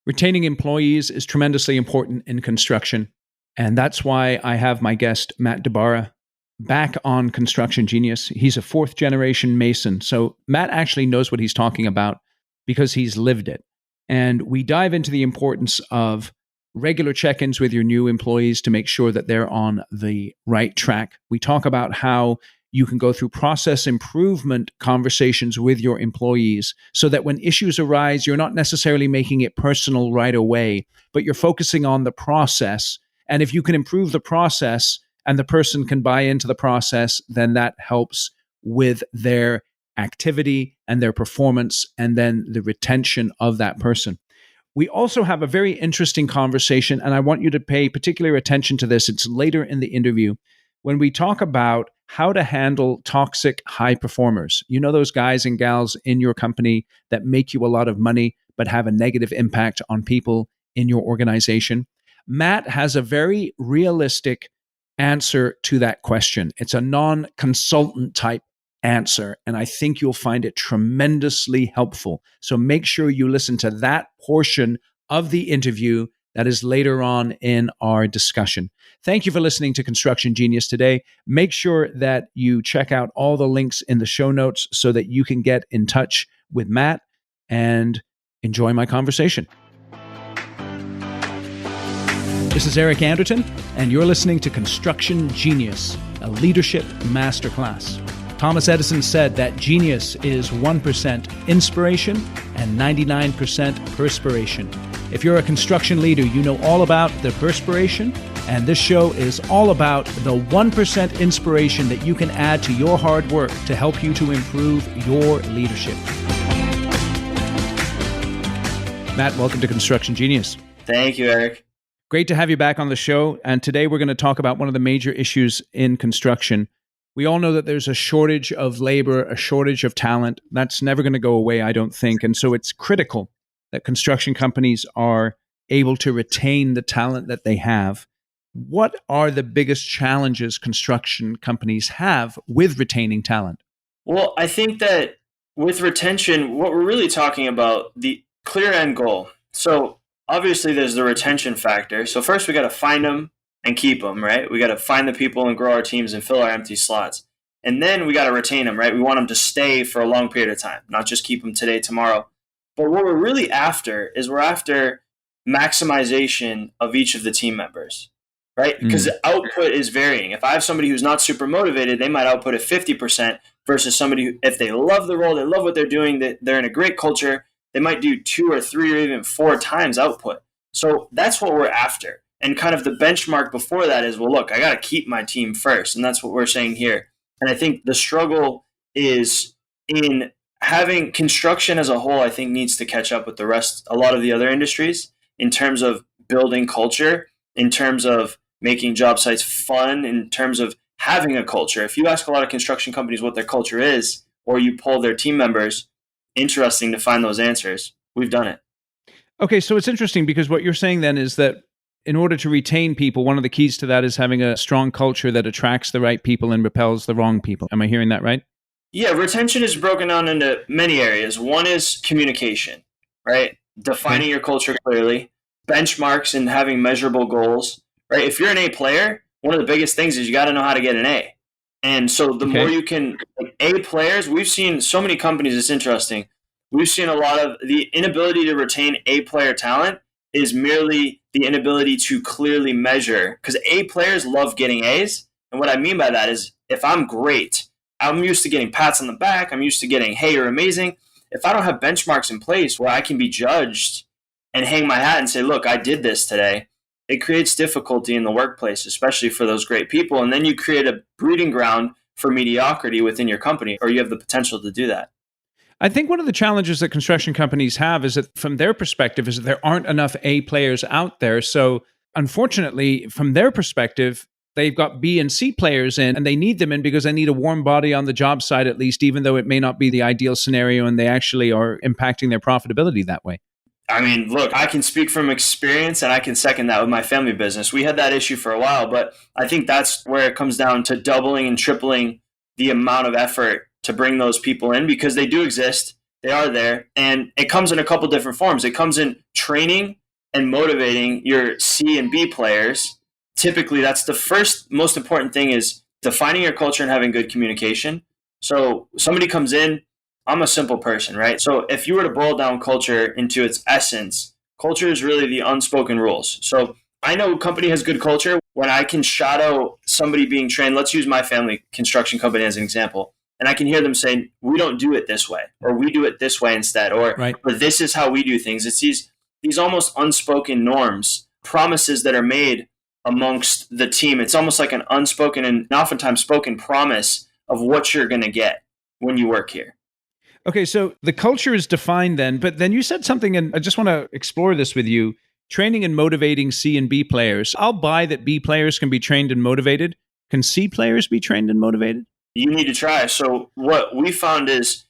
Retaining employees is tremendously important in construction. And that's why I have my guest, Matt DiBara, back on Construction Genius. He's a fourth generation Mason. So Matt actually knows what he's talking about because he's lived it. And we dive into the importance of regular check-ins with your new employees to make sure that they're on the right track. We talk about how you can go through process improvement conversations with your employees so that when issues arise, you're not necessarily making it personal right away, but you're focusing on the process. And if you can improve the process and the person can buy into the process, then that helps with their activity and their performance and then the retention of that person. We also have a very interesting conversation, and I want you to pay particular attention to this. It's later in the interview when we talk about how to handle toxic high performers. You know, those guys and gals in your company that make you a lot of money, but have a negative impact on people in your organization. Matt has a very realistic answer to that question. It's a non-consultant type answer, and I think you'll find it tremendously helpful. So make sure you listen to that portion of the interview that is later on in our discussion. Thank you for listening to Construction Genius today. Make sure that you check out all the links in the show notes so that you can get in touch with Matt and enjoy my conversation. This is Eric Anderton, and you're listening to Construction Genius, a leadership masterclass. Thomas Edison said that genius is 1% inspiration and 99% perspiration. If you're a construction leader, you know all about the perspiration, and this show is all about the 1% inspiration that you can add to your hard work to help you to improve your leadership. Matt, welcome to Construction Genius. Thank you, Eric. Great to have you back on the show. And today we're going to talk about one of the major issues in construction. We all know that there's a shortage of labor, a shortage of talent. That's never going to go away, I don't think. And so it's critical that construction companies are able to retain the talent that they have. What are the biggest challenges construction companies have with retaining talent? Well, I think that with retention, what we're really talking about, the clear end goal. So obviously there's the retention factor. So first we got to find them and keep them, right? We got to find the people and grow our teams and fill our empty slots. And then we got to retain them, right? We want them to stay for a long period of time, not just keep them today, tomorrow. But what we're really after is we're after maximization of each of the team members, right? Because the output is varying. If I have somebody who's not super motivated, they might output at 50% versus somebody who, if they love the role, they love what they're doing, they're in a great culture, they might do 2 or 3 or even 4 times output. So that's what we're after. And kind of the benchmark before that is, well, look, I got to keep my team first. And that's what we're saying here. And I think the struggle is in having construction as a whole, I think needs to catch up with a lot of the other industries in terms of building culture, in terms of making job sites fun, in terms of having a culture. If you ask a lot of construction companies what their culture is, or you poll their team members, interesting to find those answers. We've done it. Okay, so it's interesting because what you're saying then is that in order to retain people, one of the keys to that is having a strong culture that attracts the right people and repels the wrong people. Am I hearing that right? Yeah, retention is broken down into many areas. One is communication, right? Defining your culture clearly, benchmarks and having measurable goals, right? If you're an A player, one of the biggest things is you got to know how to get an A. And so the more you can, like A players, we've seen so many companies, it's interesting. We've seen a lot of the inability to retain A player talent is merely the inability to clearly measure, because A players love getting A's. And what I mean by that is if I'm great, I'm used to getting pats on the back. I'm used to getting, hey, you're amazing. If I don't have benchmarks in place where I can be judged and hang my hat and say, look, I did this today, it creates difficulty in the workplace, especially for those great people. And then you create a breeding ground for mediocrity within your company, or you have the potential to do that. I think one of the challenges that construction companies have is that from their perspective is that there aren't enough A players out there. So unfortunately, from their perspective, they've got B and C players in, and they need them in because they need a warm body on the job site, at least, even though it may not be the ideal scenario and they actually are impacting their profitability that way. I mean, look, I can speak from experience and I can second that with my family business. We had that issue for a while, but I think that's where it comes down to doubling and tripling the amount of effort to bring those people in, because they do exist. They are there. And it comes in a couple different forms. It comes in training and motivating your C and B players. Typically, that's the first most important thing, is defining your culture and having good communication. So somebody comes in, I'm a simple person, right? So if you were to boil down culture into its essence, culture is really the unspoken rules. So I know a company has good culture when I can shadow somebody being trained. Let's use my family construction company as an example. And I can hear them saying, we don't do it this way, or we do it this way instead, or, Right. or this is how we do things. It's these almost unspoken norms, promises that are made amongst the team. It's almost like an unspoken and oftentimes spoken promise of what you're going to get when you work here. Okay, so the culture is defined then, but then you said something, and I just want to explore this with you. Training and motivating C and B players. I'll buy that B players can be trained and motivated. Can C players be trained and motivated? You need to try. So what we found is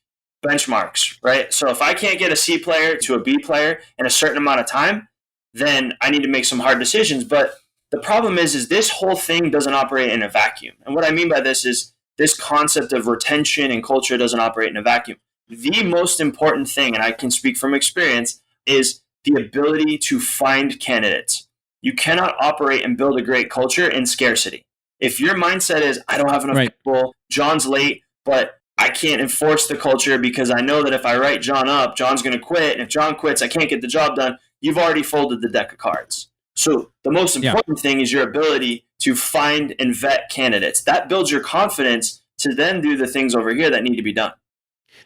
benchmarks, right? So if I can't get a C player to a B player in a certain amount of time, then I need to make some hard decisions. But the problem is this whole thing doesn't operate in a vacuum. And what I mean by this is this concept of retention and culture doesn't operate in a vacuum. The most important thing, and I can speak from experience, is the ability to find candidates. You cannot operate and build a great culture in scarcity. If your mindset is, I don't have enough people, John's late, but I can't enforce the culture because I know that if I write John up, John's going to quit. And if John quits, I can't get the job done. You've already folded the deck of cards. So the most important thing is your ability to find and vet candidates. That builds your confidence to then do the things over here that need to be done.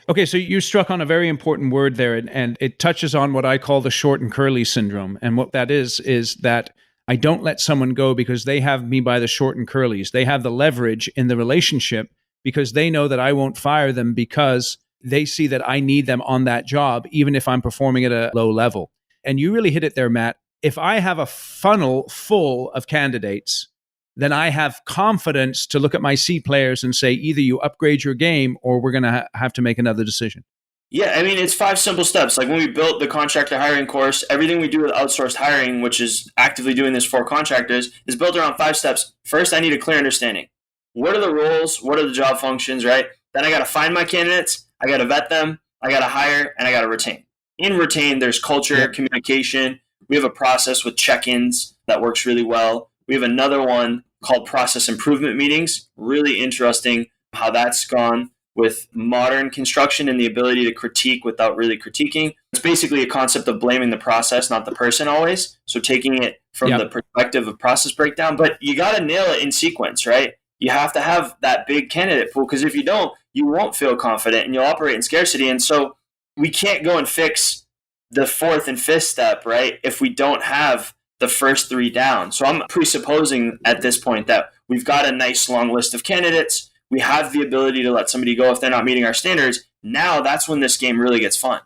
Okay, so you struck on a very important word there, and it touches on what I call the short and curly syndrome. And what that is that I don't let someone go because they have me by the short and curlies. They have the leverage in the relationship because they know that I won't fire them because they see that I need them on that job, even if I'm performing at a low level. And you really hit it there, Matt. If I have a funnel full of candidates, then I have confidence to look at my C players and say, either you upgrade your game or we're going to have to make another decision. Yeah, I mean, it's 5 simple steps. Like when we built the contractor hiring course, everything we do with outsourced hiring, which is actively doing this for contractors, is built around 5 steps. First, I need a clear understanding. What are the roles? What are the job functions, right? Then I got to find my candidates. I got to vet them. I got to hire, and I got to retain. In retain, there's culture, communication. We have a process with check-ins that works really well. We have another one called process improvement meetings. Really interesting how that's gone with modern construction and the ability to critique without really critiquing. It's basically a concept of blaming the process, not the person always. So taking it from the perspective of process breakdown, but you got to nail it in sequence, right? You have to have that big candidate pool because if you don't, you won't feel confident and you'll operate in scarcity. And so we can't go and fix the 4th and 5th step, right? If we don't have the first 3 down. So I'm presupposing at this point that we've got a nice long list of candidates. We have the ability to let somebody go if they're not meeting our standards. Now that's when this game really gets fun.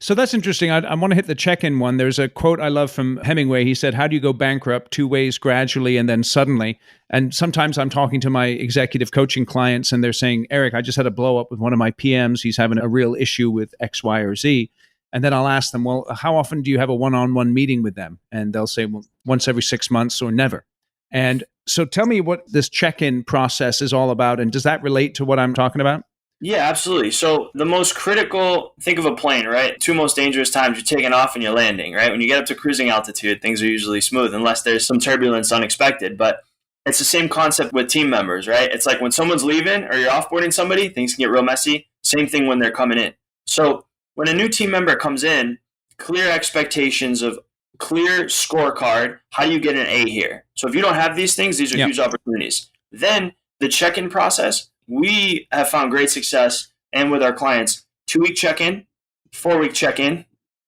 So that's interesting. I want to hit the check-in one. There's a quote I love from Hemingway. He said, how do you go bankrupt? 2 ways, gradually and then suddenly. And sometimes I'm talking to my executive coaching clients and they're saying, Eric, I just had a blow up with one of my PMs. He's having a real issue with X, Y, or Z. And then I'll ask them, well, how often do you have a one-on-one meeting with them? And they'll say, well, once every 6 months or never. And so tell me what this check-in process is all about. And does that relate to what I'm talking about? Yeah, absolutely. So the most critical, think of a plane, right? 2 most dangerous times, you're taking off and you're landing, right? When you get up to cruising altitude, things are usually smooth unless there's some turbulence unexpected. But it's the same concept with team members, right? It's like when someone's leaving or you're offboarding somebody, things can get real messy. Same thing when they're coming in. So when a new team member comes in, clear expectations of clear scorecard. How do you get an A here? So if you don't have these things, these are huge opportunities. Then the check-in process, we have found great success and with our clients, 2-week check-in, 4-week check-in,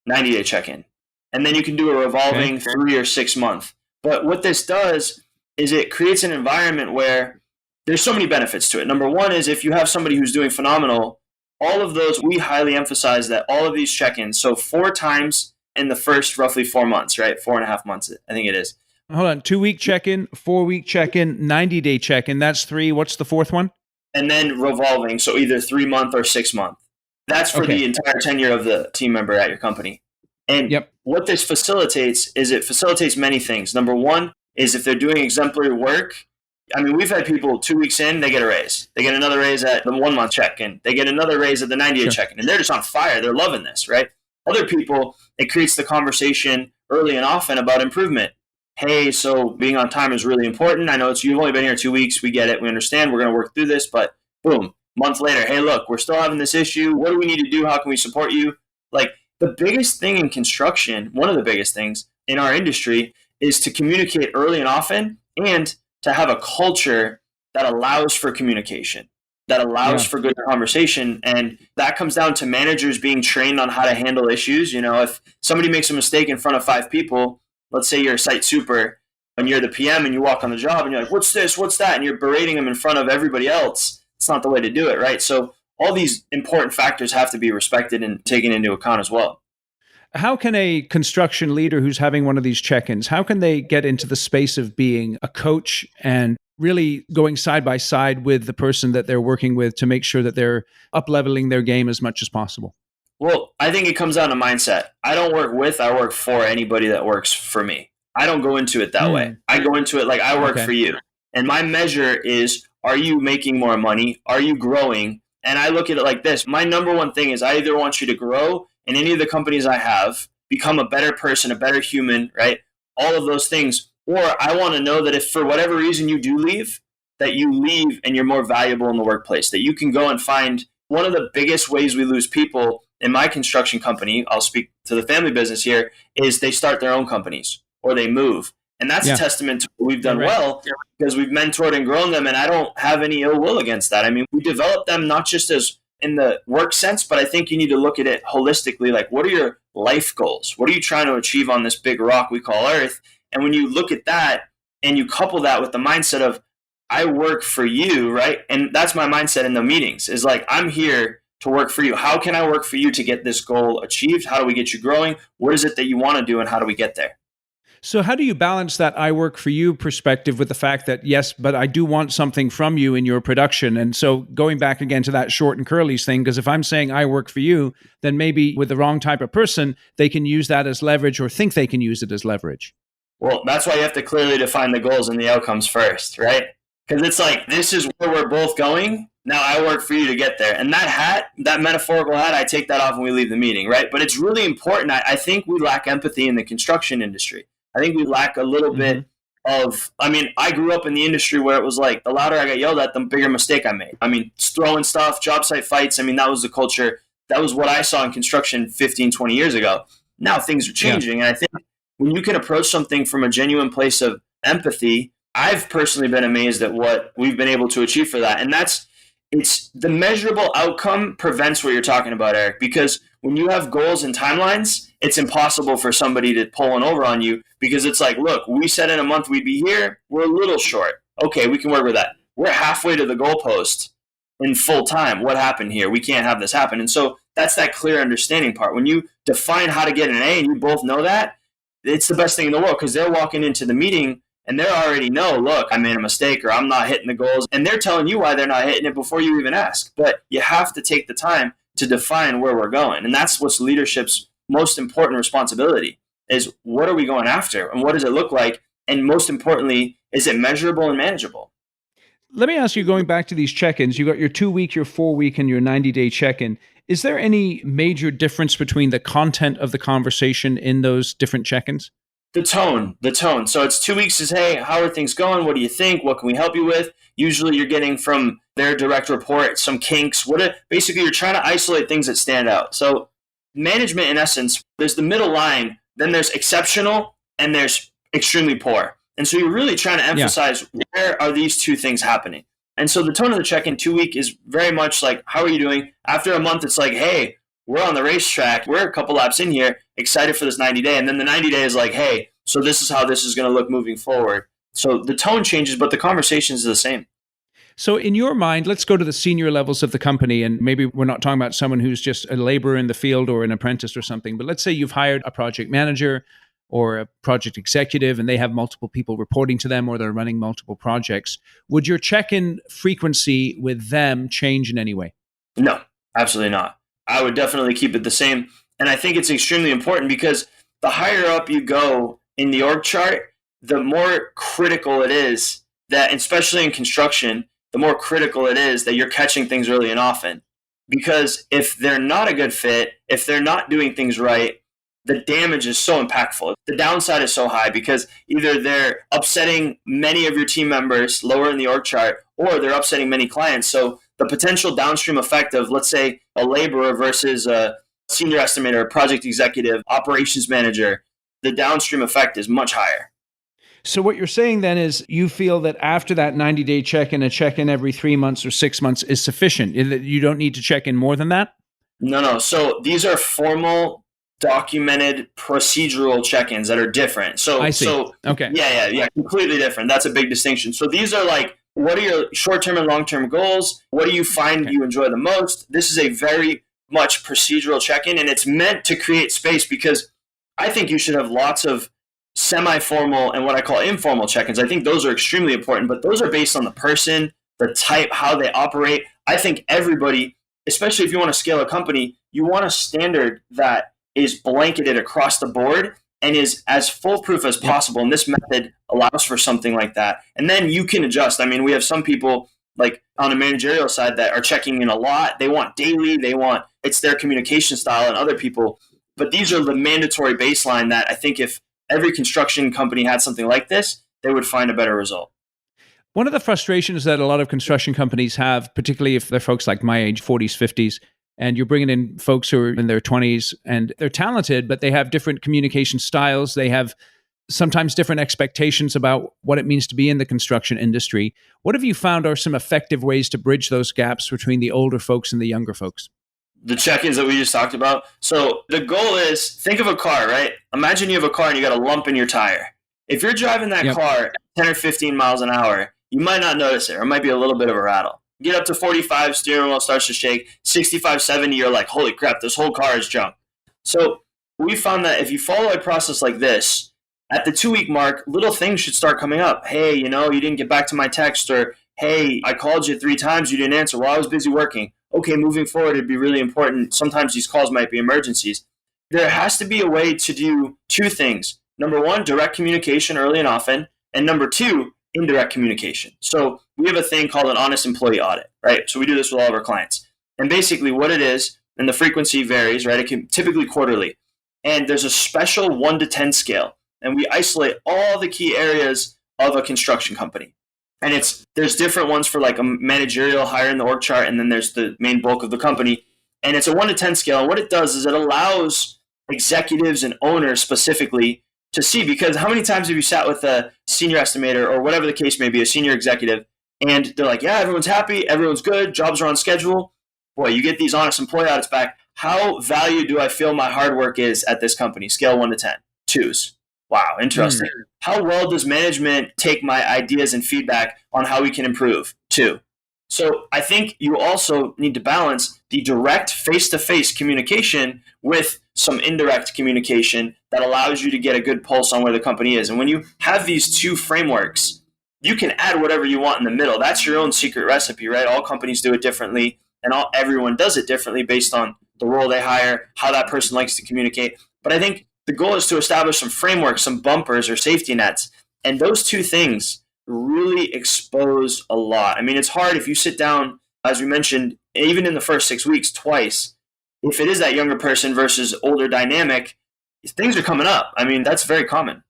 90-day check-in. And then you can do a revolving 3 or 6 month. But what this does is it creates an environment where there's so many benefits to it. Number one is if you have somebody who's doing phenomenal, all of those, we highly emphasize that all of these check-ins, so 4 times in the first roughly 4 months, right? 4.5 months, I think it is. Hold on, 2-week check-in, 4-week check-in, 90-day check-in. That's 3. What's the 4th one? And then revolving, so either 3-month or 6-month. That's for the entire tenure of the team member at your company. And what this facilitates is it facilitates many things. Number one is if they're doing exemplary work, I mean, we've had people 2 weeks in, they get a raise. They get another raise at the 1 month check-in. They get another raise at the 90-day Sure. check-in. And they're just on fire. They're loving this, right? Other people, it creates the conversation early and often about improvement. Hey, so being on time is really important. I know you've only been here 2 weeks. We get it. We understand. We're going to work through this. But boom, month later, hey, look, we're still having this issue. What do we need to do? How can we support you? Like, the biggest thing in construction, one of the biggest things in our industry, is to communicate early and often, and to have a culture that allows for communication, that allows for good conversation. And that comes down to managers being trained on how to handle issues. You know, if somebody makes a mistake in front of 5 people, let's say you're a site super and you're the PM and you walk on the job and you're like, what's this, what's that? And you're berating them in front of everybody else. It's not the way to do it, right? So all these important factors have to be respected and taken into account as well. How can a construction leader who's having one of these check-ins, how can they get into the space of being a coach and really going side by side with the person that they're working with to make sure that they're up-leveling their game as much as possible? Well, I think it comes down to mindset. I don't work with, I work for anybody that works for me. I don't go into it that way. I go into it like I work for you. And my measure is, are you making more money? Are you growing? And I look at it like this. My number one thing is I either want you to grow in any of the companies I have, become a better person, a better human, right? All of those things. Or I want to know that if for whatever reason you do leave, that you leave and you're more valuable in the workplace, that you can go and find. One of the biggest ways we lose people in my construction company, I'll speak to the family business here, is they start their own companies or they move. And that's a testament to what we've done well, because we've mentored and grown them. And I don't have any ill will against that. I mean, we develop them not just as in the work sense, but I think you need to look at it holistically. Like, what are your life goals? What are you trying to achieve on this big rock we call Earth? And when you look at that and you couple that with the mindset of, I work for you, right? And that's my mindset in the meetings, is like, I'm here to work for you. How can I work for you to get this goal achieved? How do we get you growing? What is it that you want to do and how do we get there? So how do you balance that I work for you perspective with the fact that, yes, but I do want something from you in your production? And so going back again to that short and curlies thing, because if I'm saying I work for you, then maybe with the wrong type of person, they can use that as leverage or think they can use it as leverage. Well, that's why you have to clearly define the goals and the outcomes first, right? Because it's like, this is where we're both going. Now I work for you to get there. And that hat, that metaphorical hat, I take that off when we leave the meeting, right? But it's really important. I think we lack empathy in the construction industry. I think we lack a little bit of, I mean, I grew up in the industry where it was like, the louder I got yelled at, the bigger mistake I made. I mean, throwing stuff, job site fights. I mean, that was the culture. That was what I saw in construction 15, 20 years ago. Now things are changing. And I think when you can approach something from a genuine place of empathy, I've personally been amazed at what we've been able to achieve for that. And it's the measurable outcome prevents what you're talking about, Eric, because when you have goals and timelines, it's impossible for somebody to pull one over on you, because it's like, look, we said in a month we'd be here. We're a little short. Okay, we can work with that. We're halfway to the goalpost in full time. What happened here? We can't have this happen. And so that's that clear understanding part. When you define how to get an A and you both know that, it's the best thing in the world, because they're walking into the meeting and they already know, look, I made a mistake or I'm not hitting the goals. And they're telling you why they're not hitting it before you even ask. But you have to take the time to define where we're going. And that's what's leadership's most important responsibility, is what are we going after and what does it look like? And most importantly, is it measurable and manageable? Let me ask you, going back to these check-ins, you got your 2-week, your 4-week, and your 90-day check-in. Is there any major difference between the content of the conversation in those different check-ins? The tone. So it's 2 weeks is, hey, how are things going? What do you think? What can we help you with? Usually you're getting from their direct report some kinks. Basically, you're trying to isolate things that stand out. So management, in essence, there's the middle line, then there's exceptional, and there's extremely poor. And so you're really trying to emphasize where are these two things happening? And so the tone of the check-in 2-week is very much like, how are you doing? After a month, it's like, hey, we're on the racetrack. We're a couple laps in here, excited for this 90-day. And then the 90-day is like, hey, so this is how this is going to look moving forward. So the tone changes, but the conversation is the same. So in your mind, let's go to the senior levels of the company. And maybe we're not talking about someone who's just a laborer in the field or an apprentice or something. But let's say you've hired a project manager or a project executive and they have multiple people reporting to them or they're running multiple projects. Would your check-in frequency with them change in any way? No, absolutely not. I would definitely keep it the same. And I think it's extremely important, because the higher up you go in the org chart, the more critical it is that, especially in construction, the more critical it is that you're catching things early and often. Because if they're not a good fit, if they're not doing things right, the damage is so impactful. The downside is so high because either they're upsetting many of your team members lower in the org chart, or they're upsetting many clients. So the potential downstream effect of, let's say, a laborer versus a senior estimator, a project executive, operations manager, the downstream effect is much higher. So what you're saying then is you feel that after that 90-day check-in, a check-in every 3 months or 6 months is sufficient. You don't need to check in more than that? No. So these are formal, documented, procedural check-ins that are different. So I see. So okay. Yeah, completely different. That's a big distinction. So these are like, what are your short-term and long-term goals? What do you find you enjoy the most? This is a very much procedural check-in, and it's meant to create space because I think you should have lots of semi-formal and what I call informal check-ins. I think those are extremely important, but those are based on the person, the type, how they operate. I think everybody, especially if you want to scale a company, you want a standard that is blanketed across the board and is as foolproof as possible. And this method allows for something like that. And then you can adjust. I mean, we have some people like on a managerial side that are checking in a lot. They want daily, it's their communication style, and other people. But these are the mandatory baseline that I think if every construction company had something like this, they would find a better result. One of the frustrations that a lot of construction companies have, particularly if they're folks like my age, 40s, 50s, and you're bringing in folks who are in their 20s and they're talented, but they have different communication styles. They have sometimes different expectations about what it means to be in the construction industry. What have you found are some effective ways to bridge those gaps between the older folks and the younger folks? The check-ins that we just talked about. So the goal is, think of a car, right? Imagine you have a car and you got a lump in your tire. If you're driving that car at 10 or 15 miles an hour, you might not notice it, or it might be a little bit of a rattle. Get up to 45, steering wheel starts to shake. 65, 70, you're like, holy crap, this whole car is junk. So we found that if you follow a process like this, at the 2-week mark, little things should start coming up. Hey, you didn't get back to my text, or hey, I called you 3 times, you didn't answer. Well, I was busy working. Okay, moving forward, it'd be really important. Sometimes these calls might be emergencies. There has to be a way to do 2 things. Number 1, direct communication early and often. And number 2, indirect communication. So we have a thing called an honest employee audit, right? So we do this with all of our clients. And basically what it is, and the frequency varies, right? It can typically quarterly. And there's a special 1 to 10 scale. And we isolate all the key areas of a construction company. And there's different ones for like a managerial hire in the org chart, and then there's the main bulk of the company. And it's a 1 to 10 scale. And what it does is it allows executives and owners specifically to see, because how many times have you sat with a senior estimator or whatever the case may be, a senior executive, and they're like, yeah, everyone's happy, everyone's good, jobs are on schedule. Boy, you get these honest employee audits back. How valued do I feel my hard work is at this company? Scale 1 to 10. 2s. Wow, interesting. How well does management take my ideas and feedback on how we can improve? 2. So I think you also need to balance the direct face-to-face communication with some indirect communication that allows you to get a good pulse on where the company is. And when you have these 2 frameworks, you can add whatever you want in the middle. That's your own secret recipe, right? All companies do it differently, and everyone does it differently based on the role they hire, how that person likes to communicate. But I think the goal is to establish some frameworks, some bumpers or safety nets. And those 2 things really expose a lot. I mean, it's hard if you sit down, as we mentioned, even in the first 6 weeks, twice, if it is that younger person versus older dynamic, things are coming up. I mean, that's very common.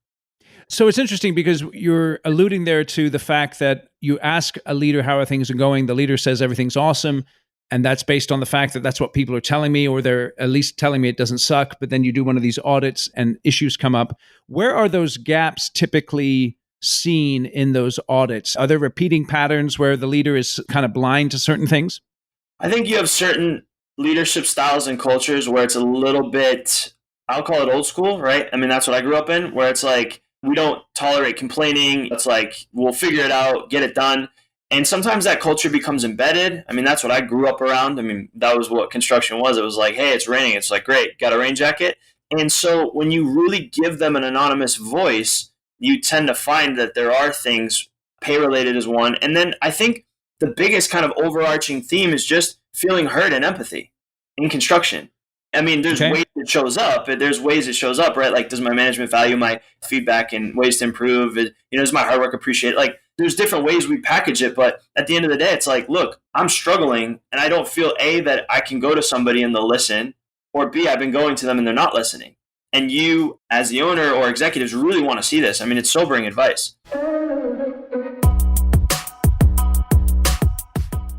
So it's interesting because you're alluding there to the fact that you ask a leader how things are going. The leader says everything's awesome. And that's based on the fact that that's what people are telling me, or they're at least telling me it doesn't suck. But then you do one of these audits and issues come up. Where are those gaps typically seen in those audits? Are there repeating patterns where the leader is kind of blind to certain things? I think you have certain leadership styles and cultures where it's a little bit, I'll call it old school, right? I mean, that's what I grew up in, where it's like, we don't tolerate complaining. It's like, we'll figure it out, get it done. And sometimes that culture becomes embedded. I mean, that's what I grew up around. I mean, that was what construction was. It was like, hey, it's raining. It's like, great, got a rain jacket. And so when you really give them an anonymous voice, you tend to find that there are things, pay related is one. And then I think the biggest kind of overarching theme is just feeling heard and empathy in construction. I mean, there's ways it shows up. There's ways it shows up, right? Like, does my management value my feedback and ways to improve? Is my hard work appreciated? Like, there's different ways we package it. But at the end of the day, it's like, look, I'm struggling and I don't feel A, that I can go to somebody and they'll listen, or B, I've been going to them and they're not listening. And you, as the owner or executives, really want to see this. I mean, it's sobering advice.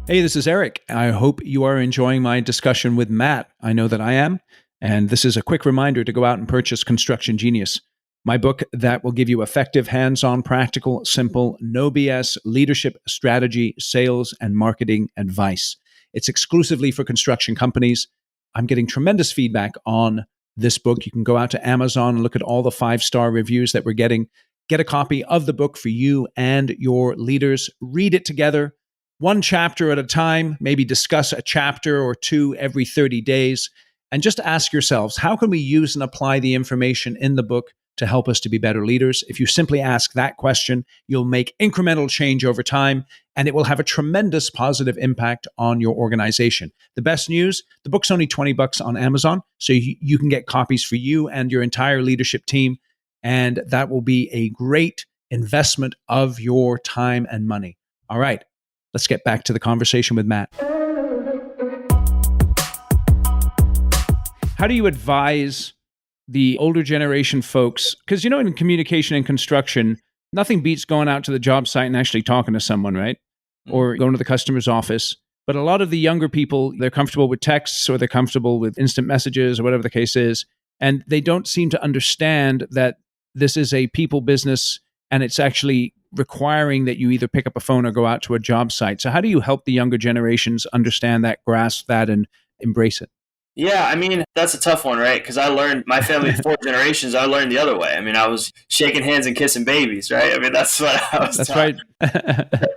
Hey, this is Eric. I hope you are enjoying my discussion with Matt. I know that I am. And this is a quick reminder to go out and purchase Construction Genius, my book that will give you effective, hands-on, practical, simple, no BS leadership, strategy, sales, and marketing advice. It's exclusively for construction companies. I'm getting tremendous feedback on this book. You can go out to Amazon and look at all the 5-star reviews that we're getting. Get a copy of the book for you and your leaders. Read it together, one chapter at a time, maybe discuss a chapter or two every 30 days. And just ask yourselves, how can we use and apply the information in the book to help us to be better leaders? If you simply ask that question, you'll make incremental change over time, and it will have a tremendous positive impact on your organization. The best news, the book's only $20 on Amazon, so you can get copies for you and your entire leadership team, and that will be a great investment of your time and money. All right, let's get back to the conversation with Matt. How do you advise the older generation folks? Because, in communication and construction, nothing beats going out to the job site and actually talking to someone, right? Or going to the customer's office. But a lot of the younger people, they're comfortable with texts or they're comfortable with instant messages or whatever the case is. And they don't seem to understand that this is a people business and it's actually requiring that you either pick up a phone or go out to a job site. So how do you help the younger generations understand that, grasp that, and embrace it? Yeah, I mean, that's a tough one, right? Because I learned, my family, 4 generations, I learned the other way. I mean, I was shaking hands and kissing babies, right? I mean, that's what I was That's taught. right.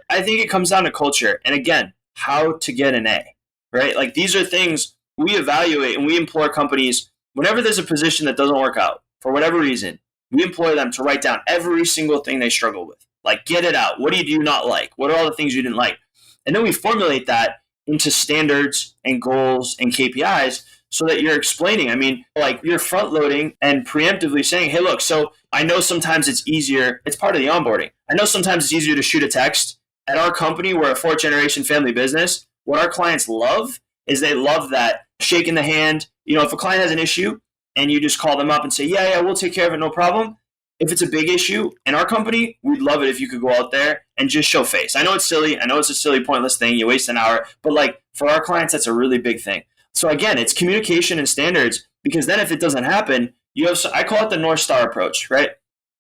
I think it comes down to culture. And again, how to get an A, right? Like, these are things we evaluate and we implore companies, whenever there's a position that doesn't work out, for whatever reason, we employ them to write down every single thing they struggle with. Like, get it out. What do you not like? What are all the things you didn't like? And then we formulate that into standards and goals and KPIs so that you're explaining. I mean, like, you're front loading and preemptively saying, hey, look, so I know sometimes it's easier. It's part of the onboarding. I know sometimes it's easier to shoot a text. At our company, we're a 4th generation family business. What our clients love is they love that shaking the hand. If a client has an issue and you just call them up and say, yeah, we'll take care of it, no problem. If it's a big issue in our company, we'd love it if you could go out there and just show face. I know it's silly. I know it's a silly, pointless thing. You waste an hour. But like, for our clients, that's a really big thing. So again, it's communication and standards, because then if it doesn't happen, I call it the North Star approach, right?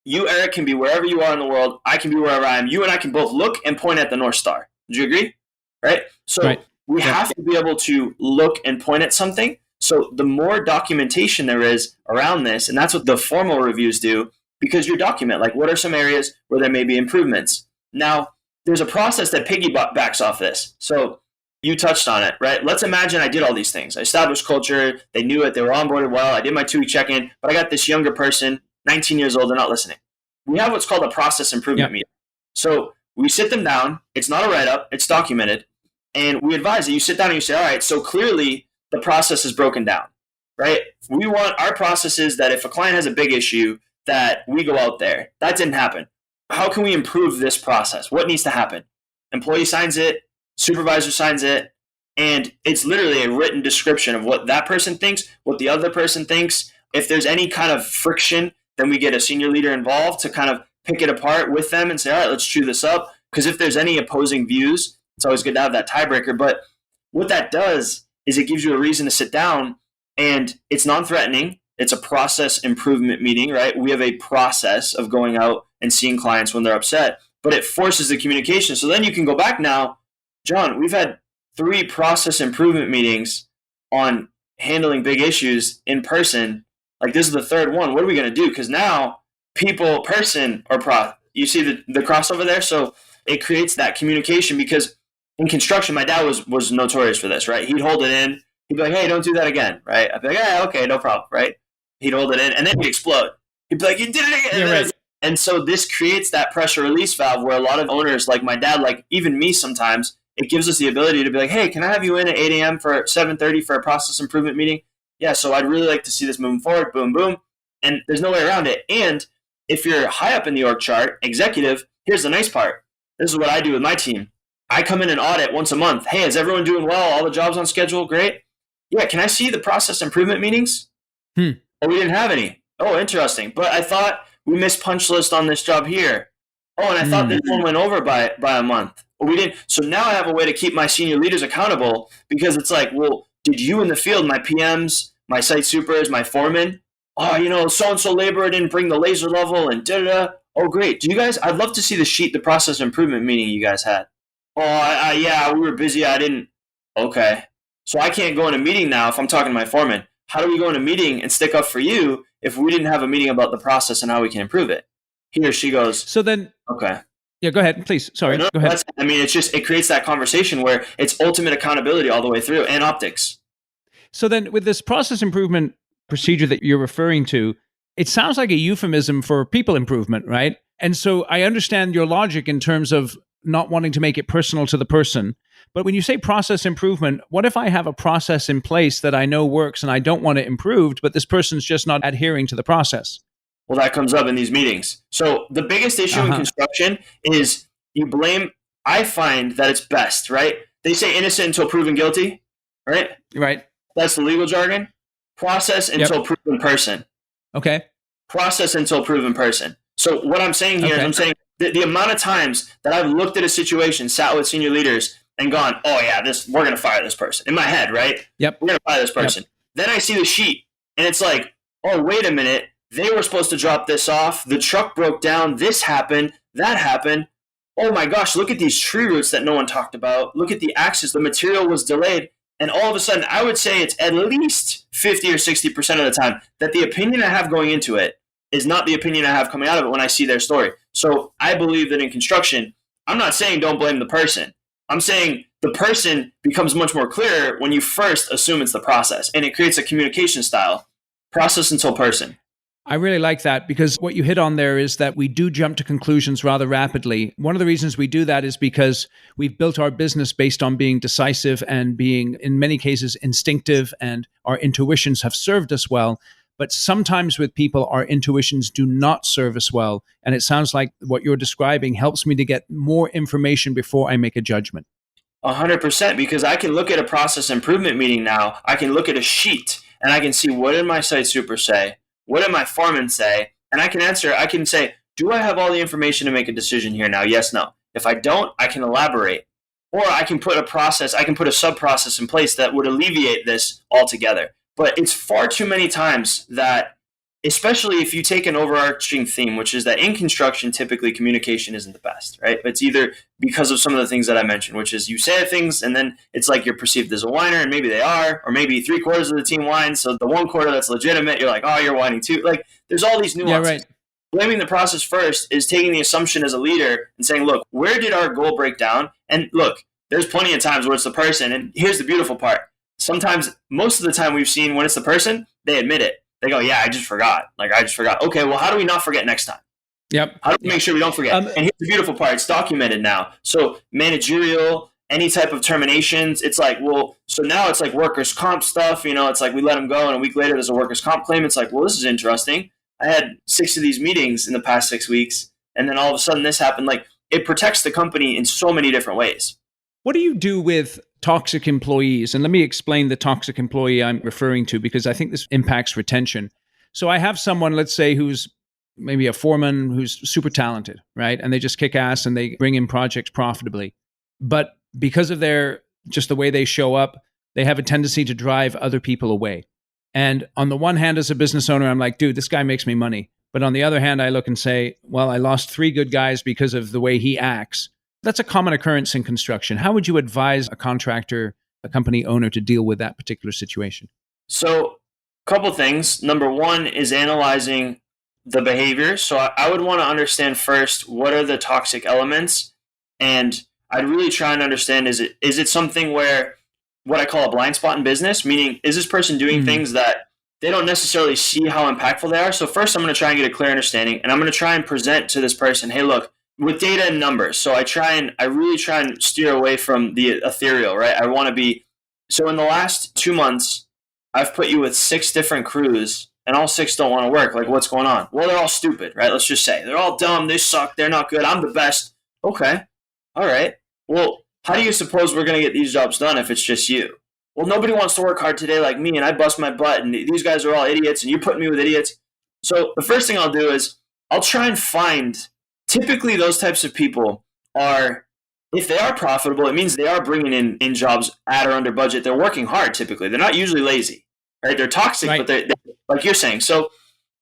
You, Eric, can be wherever you are in the world. I can be wherever I am. You and I can both look and point at the North Star. Do you agree? Right? So Right. We have to be able to look and point at something. So the more documentation there is around this, and that's what the formal reviews do, because you document, like, what are some areas where there may be improvements. Now, there's a process that piggybacks off this. So you touched on it, right? Let's imagine I did all these things. I established culture. They knew it. They were onboarded well. I did my 2-week check-in, but I got this younger person, 19 years old. They're not listening. We have what's called a process improvement meeting. So we sit them down. It's not a write-up. It's documented. And we advise that you sit down and you say, all right, so clearly the process is broken down, right? We want our processes that if a client has a big issue, that we go out there. That didn't happen. How can we improve this process? What needs to happen? Employee signs it, supervisor signs it, and it's literally a written description of what that person thinks, what the other person thinks. If there's any kind of friction, then we get a senior leader involved to kind of pick it apart with them and say, all right, let's chew this up. Because if there's any opposing views, it's always good to have that tiebreaker. But what that does is it gives you a reason to sit down, and it's non-threatening. It's a process improvement meeting, right? We have a process of going out and seeing clients when they're upset, but it forces the communication. So then you can go back now, John, we've had 3 process improvement meetings on handling big issues in person. Like, this is the 3rd one. What are we going to do? Because now people, person, or you see the crossover there? So it creates that communication, because in construction, my dad was notorious for this, right? He'd hold it in. He'd be like, hey, don't do that again, right? I'd be like, yeah, okay, no problem, right? He'd hold it in, and then he'd explode. He'd be like, you did it again. Yeah, right. And so this creates that pressure release valve where a lot of owners, like my dad, like even me sometimes, it gives us the ability to be like, hey, can I have you in at 8 a.m. for 7:30 for a process improvement meeting? Yeah, so I'd really like to see this moving forward, boom, boom. And there's no way around it. And if you're high up in the org chart, executive, here's the nice part. This is what I do with my team. I come in and audit once a month. Hey, is everyone doing well? All the jobs on schedule? Great. Yeah, can I see the process improvement meetings? Oh, we didn't have any. Oh, interesting. But I thought we missed punch list on this job here. Oh, and I thought this one went over by a month. Well, we didn't. So now I have a way to keep my senior leaders accountable, because it's like, well, did you in the field, my PMs, my site supers, my foreman, oh, so-and-so laborer didn't bring the laser level and da-da-da. Oh, great. Do you guys, I'd love to see the sheet, the process improvement meeting you guys had. Oh, yeah, we were busy. I didn't. Okay. So I can't go in a meeting now if I'm talking to my foreman. How do we go in a meeting and stick up for you if we didn't have a meeting about the process and how we can improve it? He or she goes, so then, okay. Yeah, go ahead, please. Sorry, no, go ahead. It creates that conversation where it's ultimate accountability all the way through, and optics. So then with this process improvement procedure that you're referring to, it sounds like a euphemism for people improvement, right? And so I understand your logic in terms of not wanting to make it personal to the person. But when you say process improvement, what if I have a process in place that I know works and I don't want it improved, but this person's just not adhering to the process? Well, that comes up in these meetings. So the biggest issue in construction is you blame. I find that it's best, right? They say innocent until proven guilty, right? Right. That's the legal jargon. Process until proven person. Okay. Process until proven person. So what I'm saying here is I'm saying the amount of times that I've looked at a situation, sat with senior leaders and gone, oh yeah, we're going to fire this person. In my head, right? Yep. We're going to fire this person. Then I see the sheet and it's like, oh, wait a minute. They were supposed to drop this off. The truck broke down. This happened. That happened. Oh my gosh, look at these tree roots that no one talked about. Look at the axis. The material was delayed. And all of a sudden, I would say it's at least 50 or 60% of the time that the opinion I have going into it is not the opinion I have coming out of it when I see their story. So I believe that in construction, I'm not saying don't blame the person. I'm saying the person becomes much more clear when you first assume it's the process. And it creates a communication style. Process until person. I really like that, because what you hit on there is that we do jump to conclusions rather rapidly. One of the reasons we do that is because we've built our business based on being decisive and being, in many cases, instinctive, and our intuitions have served us well. But sometimes with people, our intuitions do not serve us well. And it sounds like what you're describing helps me to get more information before I make a judgment. 100%, because I can look at a process improvement meeting now. I can look at a sheet and I can see, what did my site super say? What did my foreman say? And I can answer, I can say, do I have all the information to make a decision here now? Yes, no. If I don't, I can elaborate. Or I can put a sub-process in place that would alleviate this altogether. But it's far too many times that, especially if you take an overarching theme, which is that in construction, typically communication isn't the best, right? It's either because of some of the things that I mentioned, which is you say things and then it's like you're perceived as a whiner, and maybe they are, or maybe 3/4 of the team whines. So the 1/4 that's legitimate, you're like, oh, you're whining too. Like there's all these nuances. Yeah, right. Blaming the process first is taking the assumption as a leader and saying, look, where did our goal break down? And look, there's plenty of times where it's the person. And here's the beautiful part. Sometimes, most of the time we've seen when it's the person, they admit it. They go, yeah, I just forgot. Okay, well, how do we not forget next time? Yep. How do we make sure we don't forget? And here's the beautiful part. It's documented now. So managerial, any type of terminations, it's like, well, so now it's like workers' comp stuff. It's like we let them go and a week later there's a workers' comp claim. It's like, well, this is interesting. I had 6 of these meetings in the past 6 weeks. And then all of a sudden this happened. Like, it protects the company in so many different ways. What do you do with toxic employees? And let me explain the toxic employee I'm referring to, because I think this impacts retention. So I have someone, let's say, who's maybe a foreman who's super talented, right? And they just kick ass and they bring in projects profitably. But because of just the way they show up, they have a tendency to drive other people away. And on the one hand, as a business owner, I'm like, dude, this guy makes me money. But on the other hand, I look and say, well, I lost 3 good guys because of the way he acts. That's a common occurrence in construction. How would you advise a contractor, a company owner, to deal with that particular situation? So a couple things. Number one is analyzing the behavior. So I would want to understand first, what are the toxic elements? And I'd really try and understand, is it something where what I call a blind spot in business, meaning is this person doing things that they don't necessarily see how impactful they are? So first I'm going to try and get a clear understanding, and I'm going to try and present to this person, hey, look, with data and numbers. So I really try and steer away from the ethereal, right? I want to be, so in the last 2 months, I've put you with 6 different crews and all 6 don't want to work. Like, what's going on? Well, they're all stupid, right? Let's just say they're all dumb. They suck. They're not good. I'm the best. Okay. All right. Well, how do you suppose we're going to get these jobs done if it's just you? Well, nobody wants to work hard today like me, and I bust my butt, and these guys are all idiots, and you're putting me with idiots. So the first thing I'll do is I'll try and find, typically those types of people are, if they are profitable, it means they are bringing in jobs at or under budget. They're working hard typically. They're not usually lazy, right? They're toxic, Right. but they're like you're saying. So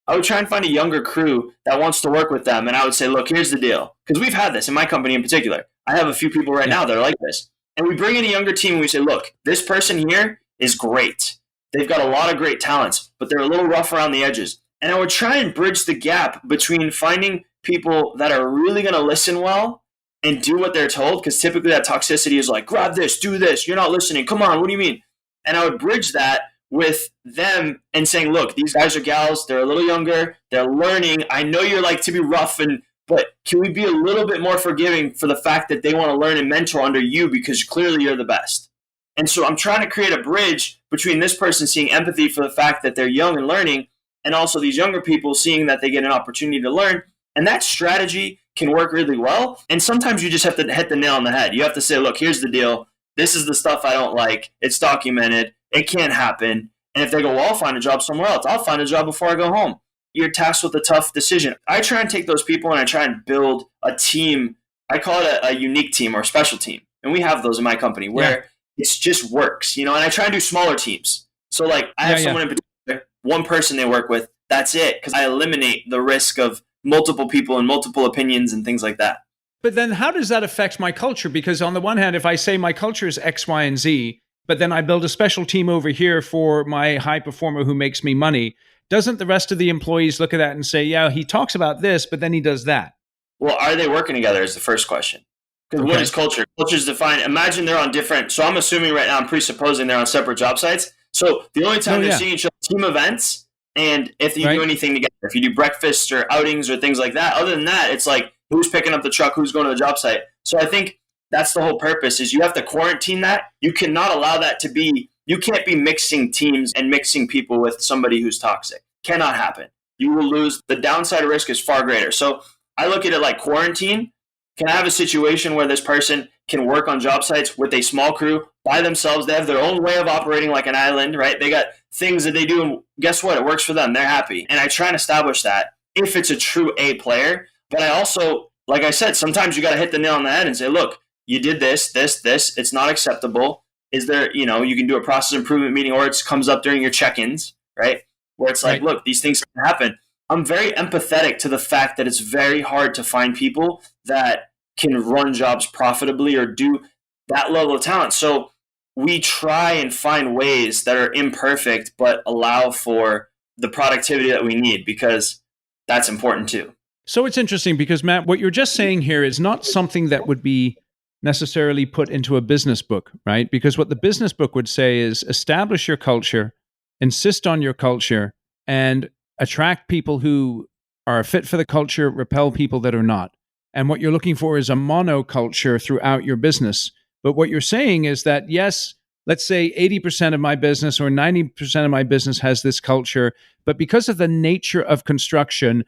I would try and find a younger crew that wants to work with them. And I would say, look, here's the deal. Because we've had this in my company in particular. I have a few people right Yeah. now that are like this. And we bring in a younger team and we say, look, this person here is great. They've got a lot of great talents, but they're a little rough around the edges. And I would try and bridge the gap between finding people that are really going to listen well and do what they're told. Because typically that toxicity is like, grab this, do this. You're not listening. Come on. What do you mean? And I would bridge that with them and saying, look, these guys are gals. They're a little younger. They're learning. I know you're like to be rough, but can we be a little bit more forgiving for the fact that they want to learn and mentor under you because clearly you're the best? And so I'm trying to create a bridge between this person seeing empathy for the fact that they're young and learning, and also these younger people seeing that they get an opportunity to learn. And that strategy can work really well. And sometimes you just have to hit the nail on the head. You have to say, look, here's the deal. This is the stuff I don't like. It's documented. It can't happen. And if they go, well, I'll find a job somewhere else. I'll find a job before I go home. You're tasked with a tough decision. I try and take those people and I try and build a team. I call it a unique team or a special team. And we have those in my company where it just works, and I try and do smaller teams. So like I have someone in particular, one person they work with, that's it. Because I eliminate the risk of multiple people and multiple opinions and things like that. But then how does that affect my culture? Because on the one hand, if I say my culture is X, Y, and Z, but then I build a special team over here for my high performer who makes me money, doesn't the rest of the employees look at that and say, yeah, he talks about this, but then he does that? Well, are they working together is the first question. Because what is culture? Culture is defined. Imagine they're on different. So I'm assuming right now, I'm presupposing they're on separate job sites. So the only time they're seeing each other, team events, and if you do anything together, if you do breakfasts or outings or things like that. Other than that, it's like who's picking up the truck, who's going to the job site. So I think that's the whole purpose. Is you have to quarantine that. You cannot allow that to be. You can't be mixing teams and mixing people with somebody who's toxic. Cannot happen. You will lose. The downside risk is far greater. So I look at it like quarantine. Can I have a situation where this person can work on job sites with a small crew by themselves? They have their own way of operating like an island, right? They got things that they do, and guess what? It works for them. They're happy. And I try and establish that if it's a true A player. But I also, like I said, sometimes you got to hit the nail on the head and say, look, you did this. It's not acceptable. Is there, you can do a process improvement meeting, or it comes up during your check-ins, right? Where it's like, look, these things can happen. I'm very empathetic to the fact that it's very hard to find people that can run jobs profitably or do that level of talent. So we try and find ways that are imperfect but allow for the productivity that we need, because that's important too. So it's interesting because, Matt, what you're just saying here is not something that would be necessarily put into a business book, right? Because what the business book would say is establish your culture, insist on your culture, and attract people who are fit for the culture, repel people that are not. And what you're looking for is a monoculture throughout your business. But what you're saying is that, yes, let's say 80% of my business or 90% of my business has this culture, but because of the nature of construction,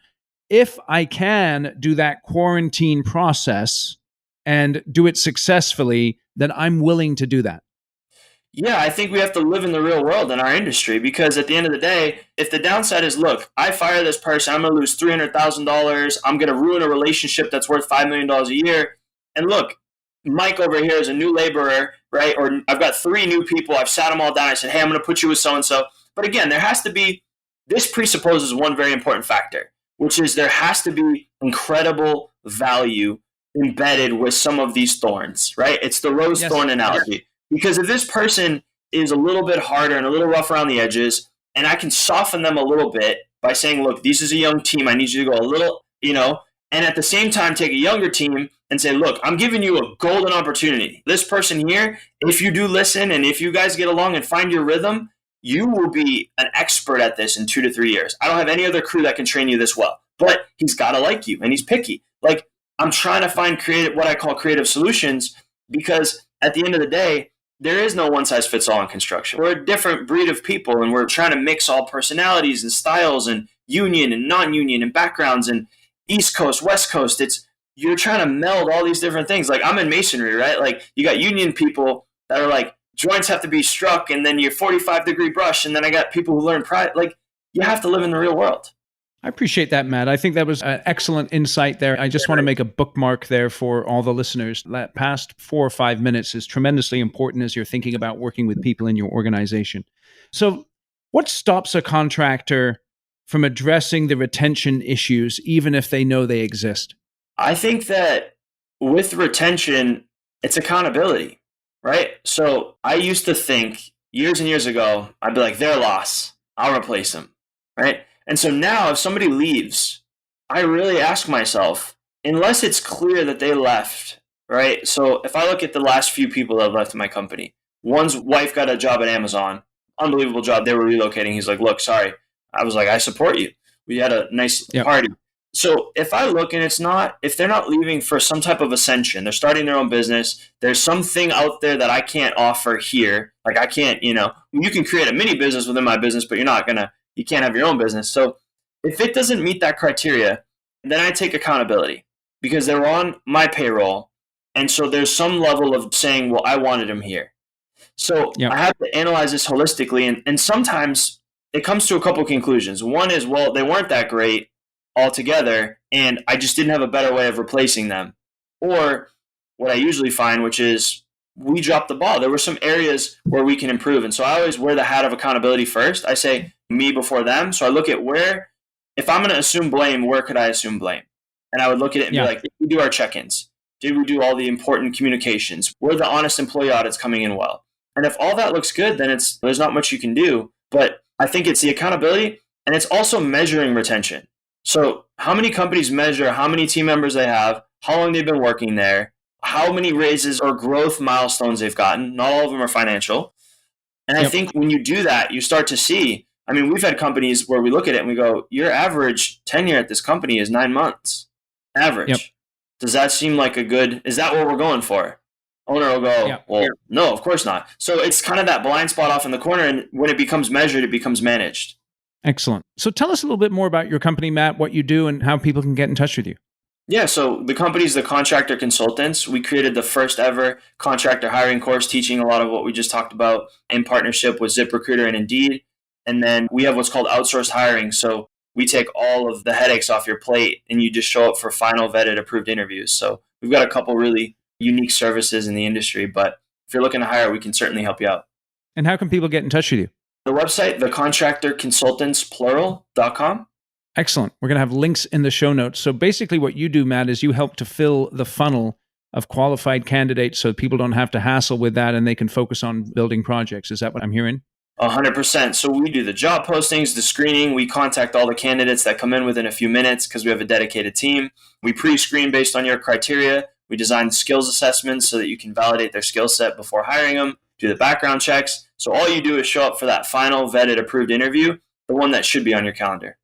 if I can do that quarantine process and do it successfully, then I'm willing to do that. Yeah, I think we have to live in the real world in our industry, because at the end of the day, if the downside is, look, I fire this person, I'm going to lose $300,000. I'm going to ruin a relationship that's worth $5 million a year. And look, Mike over here is a new laborer, right? Or I've got 3 new people. I've sat them all down. I said, hey, I'm going to put you with so-and-so. But again, there has to be, this presupposes one very important factor, which is there has to be incredible value embedded with some of these thorns, right? It's the rose thorn analogy. Because if this person is a little bit harder and a little rough around the edges, and I can soften them a little bit by saying, look, this is a young team. I need you to go a little, and at the same time take a younger team and say, look, I'm giving you a golden opportunity. This person here, if you do listen and if you guys get along and find your rhythm, you will be an expert at this in 2 to 3 years. I don't have any other crew that can train you this well, but he's got to like you and he's picky. Like, I'm trying to find what I call creative solutions, because at the end of the day, there is no one-size-fits-all in construction. We're a different breed of people, and we're trying to mix all personalities and styles and union and non-union and backgrounds and East Coast, West Coast. you're trying to meld all these different things. Like I'm in masonry, right? Like you got union people that are like joints have to be struck, and then your 45-degree brush, and then I got people who learn pride. Like you have to live in the real world. I appreciate that, Matt. I think that was an excellent insight there. I just want to make a bookmark there for all the listeners. That past 4 or 5 minutes is tremendously important as you're thinking about working with people in your organization. So, what stops a contractor from addressing the retention issues, even if they know they exist? I think that with retention, it's accountability, right? So I used to think years and years ago, I'd be like, their loss, I'll replace them, right? And so now if somebody leaves, I really ask myself, unless it's clear that they left, right? So if I look at the last few people that have left my company, one's wife got a job at Amazon, unbelievable job. They were relocating. He's like, look, sorry. I was like, I support you. We had a nice party. So if I look and if they're not leaving for some type of ascension, they're starting their own business, there's something out there that I can't offer here. Like I can't, you can create a mini business within my business, but you can't have your own business. So if it doesn't meet that criteria, then I take accountability because they're on my payroll. And so there's some level of saying, well, I wanted them here. So I have to analyze this holistically. And sometimes it comes to a couple conclusions. One is, well, they weren't that great altogether, and I just didn't have a better way of replacing them. Or what I usually find, which is we dropped the ball. There were some areas where we can improve. And so I always wear the hat of accountability first. I say me before them. So I look at if I'm going to assume blame, where could I assume blame? And I would look at it and be like, did we do our check-ins? Did we do all the important communications? Were the honest employee audits coming in well? And if all that looks good, then there's not much you can do. But I think it's the accountability, and it's also measuring retention. So how many companies measure how many team members they have, how long they've been working there, how many raises or growth milestones they've gotten. Not all of them are financial. And I think when you do that, you start to see, we've had companies where we look at it and we go, your average tenure at this company is 9 months. Average. Does that seem like is that what we're going for? Owner will go, well, no, of course not. So it's kind of that blind spot off in the corner. And when it becomes measured, it becomes managed. Excellent. So tell us a little bit more about your company, Matt, what you do and how people can get in touch with you. Yeah, so the company is the Contractor Consultants. We created the first ever contractor hiring course teaching a lot of what we just talked about in partnership with ZipRecruiter and Indeed. And then we have what's called outsourced hiring. So we take all of the headaches off your plate and you just show up for final vetted approved interviews. So we've got a couple really unique services in the industry, but if you're looking to hire, we can certainly help you out. And how can people get in touch with you? The website, thecontractorconsultantsplural.com. Excellent. We're going to have links in the show notes. So basically what you do, Matt, is you help to fill the funnel of qualified candidates so people don't have to hassle with that and they can focus on building projects. Is that what I'm hearing? 100%. So we do the job postings, the screening. We contact all the candidates that come in within a few minutes because we have a dedicated team. We pre-screen based on your criteria. We design skills assessments so that you can validate their skill set before hiring them, do the background checks. So all you do is show up for that final vetted approved interview, the one that should be on your calendar.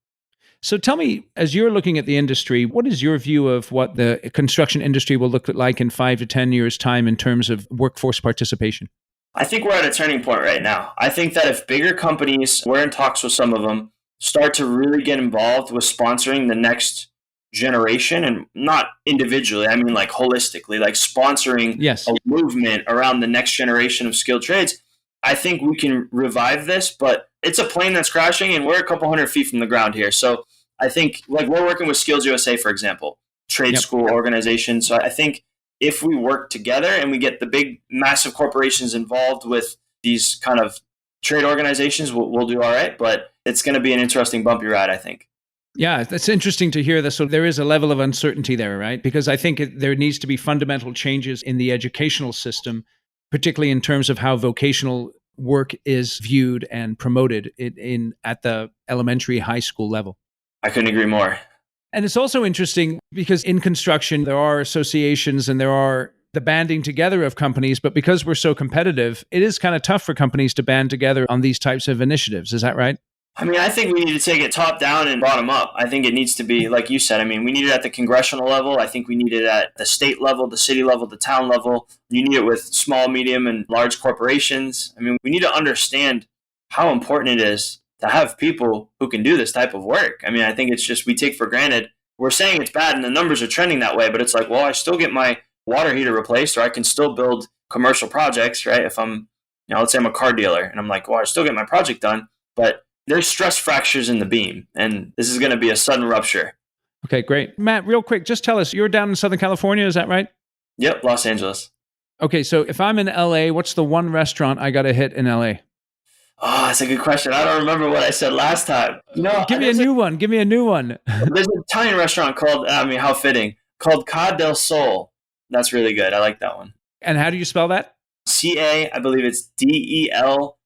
So tell me, as you're looking at the industry, what is your view of what the construction industry will look like in 5 to 10 years' time in terms of workforce participation? I think we're at a turning point right now. I think that if bigger companies, we're in talks with some of them, start to really get involved with sponsoring the next generation, and not individually, I mean like holistically, like sponsoring a movement around the next generation of skilled trades, I think we can revive this, but it's a plane that's crashing and we're a couple hundred feet from the ground here. So I think like we're working with Skills USA, for example, trade school organization. So I think if we work together and we get the big, massive corporations involved with these kind of trade organizations, we'll do all right. But it's going to be an interesting, bumpy ride, I think. Yeah, that's interesting to hear this. So there is a level of uncertainty there, right? Because I think there needs to be fundamental changes in the educational system, particularly in terms of how vocational work is viewed and promoted at the elementary, high school level. I couldn't agree more. And it's also interesting because in construction, there are associations and there are the banding together of companies, but because we're so competitive, it is kind of tough for companies to band together on these types of initiatives. Is that right? I think we need to take it top down and bottom up. I think it needs to be, like you said, we need it at the congressional level. I think we need it at the state level, the city level, the town level. You need it with small, medium, and large corporations. We need to understand how important it is to have people who can do this type of work. I think it's just we take for granted we're saying it's bad and the numbers are trending that way, but it's like, well, I still get my water heater replaced, or I can still build commercial projects, right? If I'm, let's say I'm a car dealer and I'm like, well, I still get my project done, but there's stress fractures in the beam and this is going to be a sudden rupture. Okay, great. Matt, real quick, just tell us, you're down in Southern California, is that right? Yep, Los Angeles. Okay, so if I'm in LA, what's the one restaurant I got to hit in LA? Oh, that's a good question. I don't remember what I said last time. Give me a new one. Give me a new one. There's an Italian restaurant called, how fitting, called Ca del Sol. That's really good. I like that one. And how do you spell that? C-A, I believe it's D-E-L-S-O-L-E.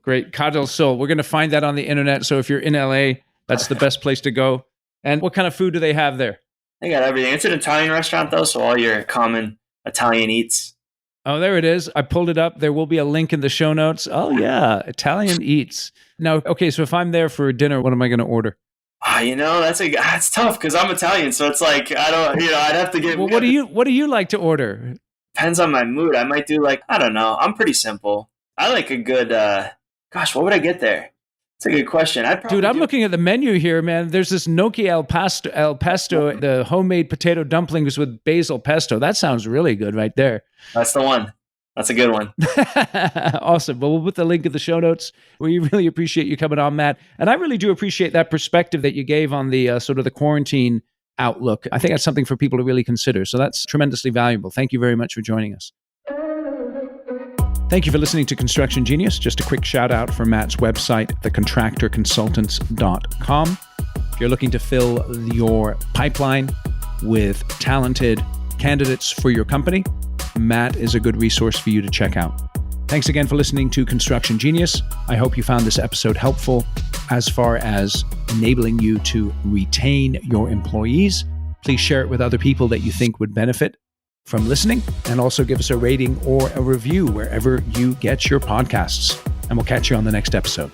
Great. Ca del Sol. We're going to find that on the internet. So if you're in LA, that's the best place to go. And what kind of food do they have there? They got everything. It's an Italian restaurant, though, so all your common Italian eats. Oh, there it is. I pulled it up. There will be a link in the show notes. Oh, yeah. Italian eats. Now, okay, so if I'm there for dinner, what am I going to order? That's tough because I'm Italian, so it's like I'd have to get. Well, what do you like to order? Depends on my mood. I might do I don't know. I'm pretty simple. I like a good. What would I get there? It's a good question. Dude, I'm looking at the menu here, man. There's this gnocchi al pesto, the homemade potato dumplings with basil pesto. That sounds really good right there. That's the one. That's a good one. Awesome. Well, we'll put the link in the show notes. We really appreciate you coming on, Matt. And I really do appreciate that perspective that you gave on the sort of the quarantine outlook. I think that's something for people to really consider. So that's tremendously valuable. Thank you very much for joining us. Thank you for listening to Construction Genius. Just a quick shout out for Matt's website, thecontractorconsultants.com. If you're looking to fill your pipeline with talented candidates for your company, Matt is a good resource for you to check out. Thanks again for listening to Construction Genius. I hope you found this episode helpful as far as enabling you to retain your employees. Please share it with other people that you think would benefit from listening, and also give us a rating or a review wherever you get your podcasts. And we'll catch you on the next episode.